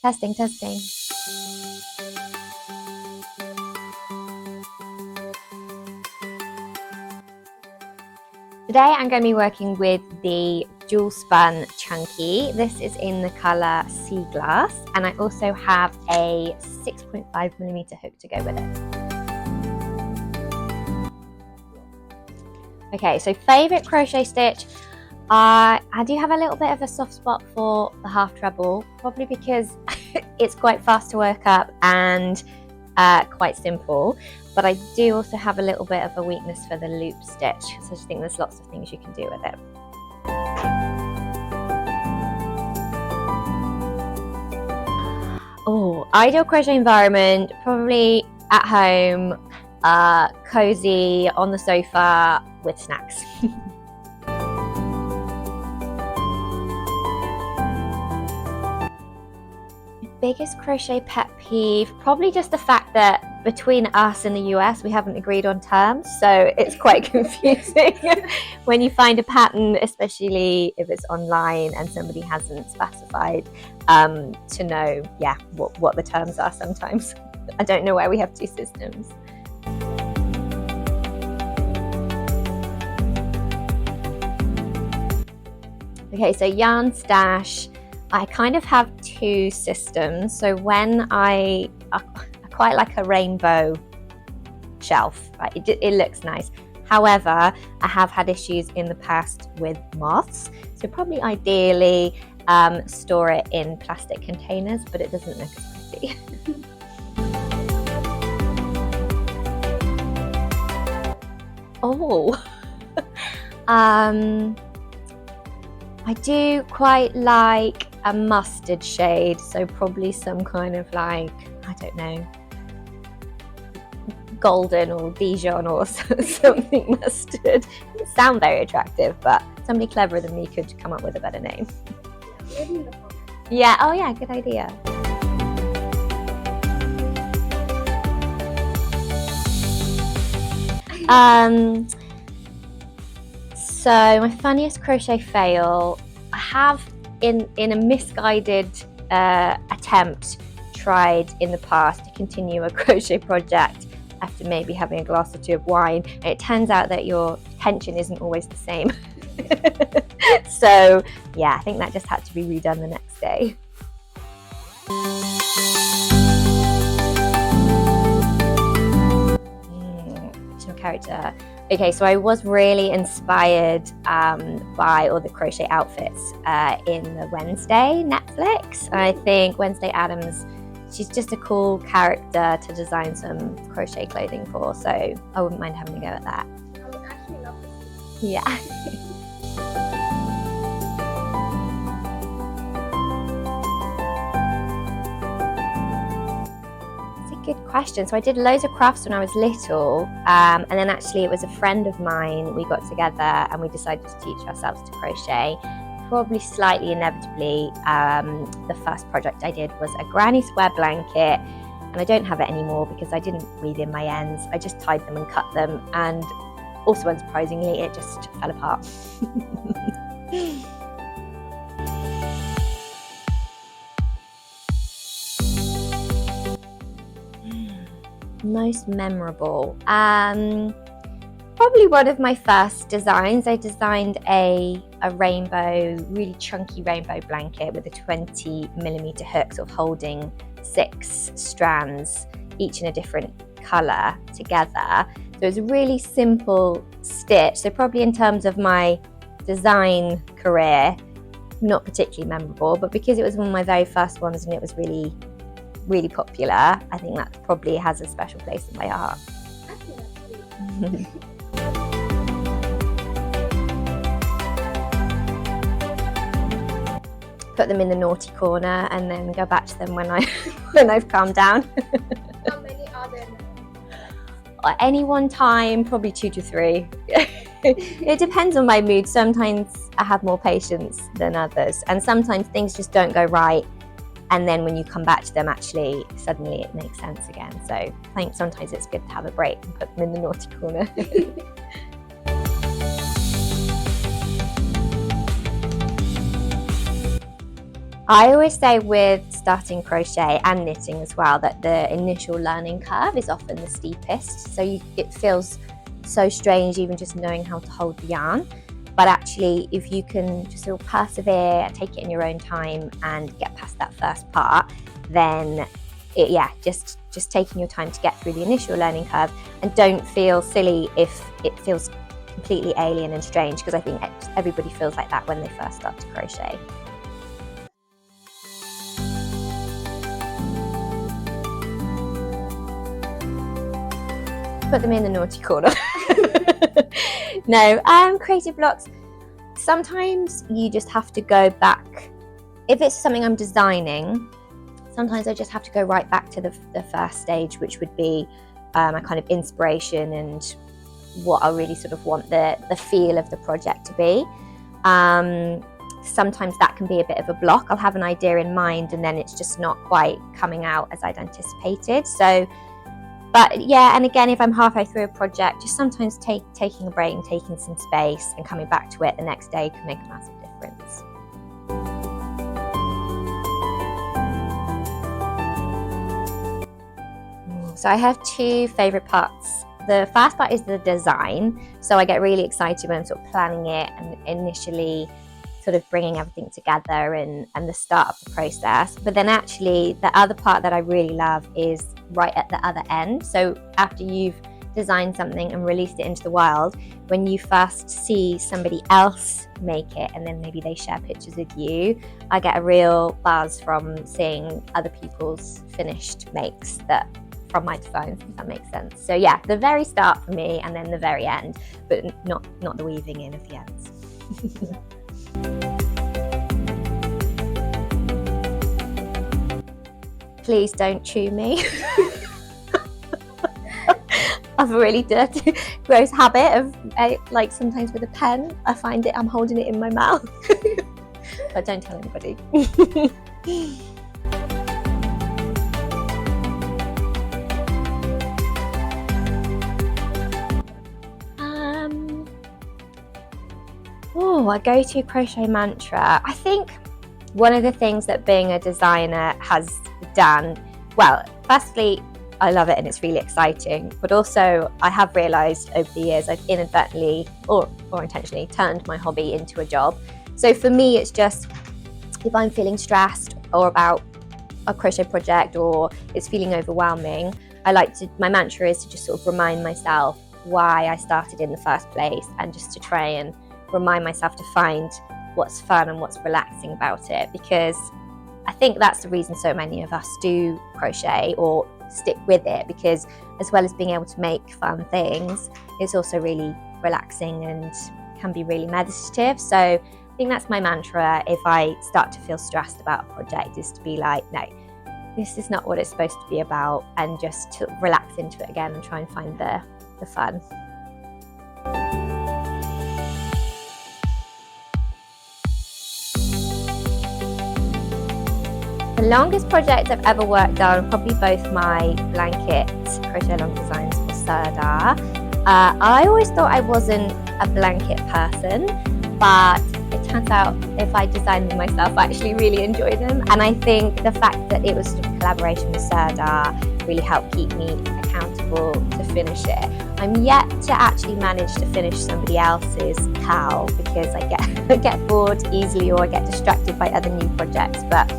Testing, testing. Today I'm going to be working with the Jewel Spun Chunky. This is in the colour Sea Glass, and I also have a 6.5mm hook to go with it. Okay, so favourite crochet stitch. I do have a little bit of a soft spot for the half treble, probably because it's quite fast to work up and quite simple, but I do also have a little bit of a weakness for the loop stitch, so I just think there's lots of things you can do with it. Oh, ideal crochet environment, probably at home, cozy on the sofa with snacks. Biggest crochet pet peeve, probably just the fact that between us and the US we haven't agreed on terms, so it's quite confusing when you find a pattern, especially if it's online and somebody hasn't specified to know what the terms are. Sometimes I don't know why we have two systems. Okay, so yarn stash, I kind of have two systems. So when I quite like a rainbow shelf, right? It looks nice. However, I have had issues in the past with moths, so probably ideally store it in plastic containers, but it doesn't look as pretty. Oh, I do quite like a mustard shade, so probably some kind of like, I don't know, golden or Dijon or something mustard. It doesn't sound very attractive, but somebody cleverer than me could come up with a better name. Yeah, oh yeah, good idea. So my funniest crochet fail, I have in a misguided attempt tried in the past to continue a crochet project after maybe having a glass or two of wine, and it turns out that your tension isn't always the same. So yeah, I think that just had to be redone the next day. Character. Okay, so I was really inspired by all the crochet outfits in the Wednesday Netflix. I think Wednesday Addams, she's just a cool character to design some crochet clothing for, so I wouldn't mind having a go at that. I would actually love to see. Yeah. Good question. So I did loads of crafts when I was little, and then actually it was a friend of mine, we got together and we decided to teach ourselves to crochet. Probably slightly inevitably, the first project I did was a granny square blanket, and I don't have it anymore because I didn't weave in my ends. I just tied them and cut them, and also unsurprisingly it just fell apart. Most memorable, probably one of my first designs. I designed a rainbow, really chunky rainbow blanket with a 20mm hook, sort of holding 6 strands, each in a different colour together. So it was a really simple stitch, so probably in terms of my design career, not particularly memorable, but because it was one of my very first ones and it was really popular, I think that probably has a special place in my heart. I think that's sweet. Put them in the naughty corner and then go back to them when I've calmed down. How many are there now? At any one time, probably 2 to 3. It depends on my mood. Sometimes I have more patience than others, and sometimes things just don't go right. And then when you come back to them, actually, suddenly it makes sense again. So I think sometimes it's good to have a break and put them in the naughty corner. I always say with starting crochet and knitting as well that the initial learning curve is often the steepest. So it feels so strange even just knowing how to hold the yarn. But actually, if you can just sort of persevere, take it in your own time and get past that first part, then just taking your time to get through the initial learning curve, and don't feel silly if it feels completely alien and strange, because I think everybody feels like that when they first start to crochet. Put them in the naughty corner. No, creative blocks. Sometimes you just have to go back. If it's something I'm designing, sometimes I just have to go right back to the first stage, which would be a kind of inspiration and what I really sort of want the feel of the project to be. Sometimes that can be a bit of a block. I'll have an idea in mind and then it's just not quite coming out as I'd anticipated. So, but yeah, and again, if I'm halfway through a project, just sometimes taking a break and taking some space and coming back to it the next day can make a massive difference. So I have two favourite parts. The first part is the design. So I get really excited when I'm sort of planning it and initially sort of bringing everything together and the start of the process. But then actually the other part that I really love is right at the other end. So after you've designed something and released it into the wild, when you first see somebody else make it and then maybe they share pictures with you, I get a real buzz from seeing other people's finished makes from my designs, if that makes sense. So yeah, the very start for me and then the very end, but not the weaving in of the ends. Please don't chew me. I have a really dirty, gross habit of like sometimes with a pen, I find I'm holding it in my mouth. But don't tell anybody. A go-to crochet mantra. I think one of the things that being a designer has done, well, firstly, I love it and it's really exciting, but also I have realised over the years I've inadvertently or intentionally turned my hobby into a job. So for me, it's just if I'm feeling stressed or about a crochet project or it's feeling overwhelming, my mantra is to just sort of remind myself why I started in the first place, and just to try and remind myself to find what's fun and what's relaxing about it, because I think that's the reason so many of us do crochet or stick with it, because as well as being able to make fun things, it's also really relaxing and can be really meditative. So I think that's my mantra if I start to feel stressed about a project, is to be like, no, this is not what it's supposed to be about, and just to relax into it again and try and find the fun. The longest project I've ever worked on, probably both my blanket Crochet Along designs for Sirdar. I always thought I wasn't a blanket person, but it turns out if I design them myself, I actually really enjoy them. And I think the fact that it was sort of a collaboration with Sirdar really helped keep me accountable to finish it. I'm yet to actually manage to finish somebody else's CAL, because I get bored easily or I get distracted by other new projects. But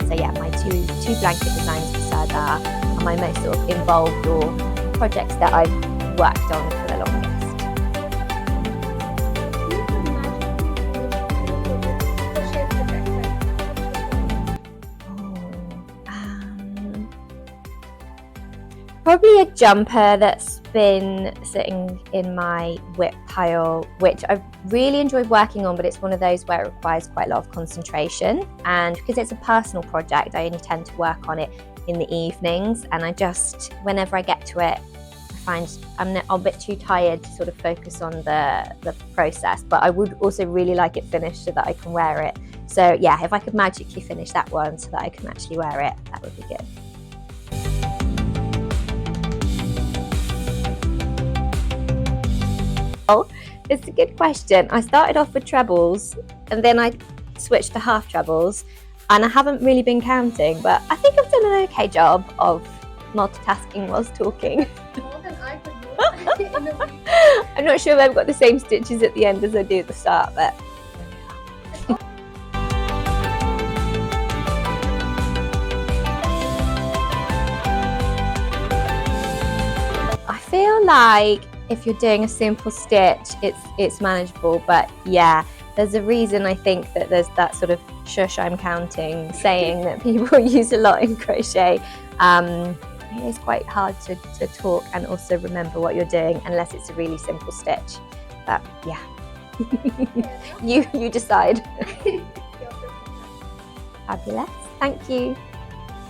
so yeah, my two blanket designs for Sirdar are my most sort of involved or projects that I've worked on for the longest. Probably a jumper that's been sitting in my whip pile, which I've really enjoyed working on, but it's one of those where it requires quite a lot of concentration. And because it's a personal project, I only tend to work on it in the evenings. And whenever I get to it, I find I'm a bit too tired to sort of focus on the process. But I would also really like it finished so that I can wear it. So yeah, if I could magically finish that one so that I can actually wear it, that would be good. Oh, it's a good question. I started off with trebles and then I switched to half trebles. and I haven't really been counting, but I think I've done an okay job of multitasking whilst talking. More than I could do in a week. I'm not sure if I've got the same stitches at the end as I do at the start, but I feel like if you're doing a simple stitch, it's manageable, but yeah, there's a reason I think that there's that sort of shush I'm counting saying that people use a lot in crochet. It is quite hard to talk and also remember what you're doing unless it's a really simple stitch. But yeah, you decide. Fabulous, thank you.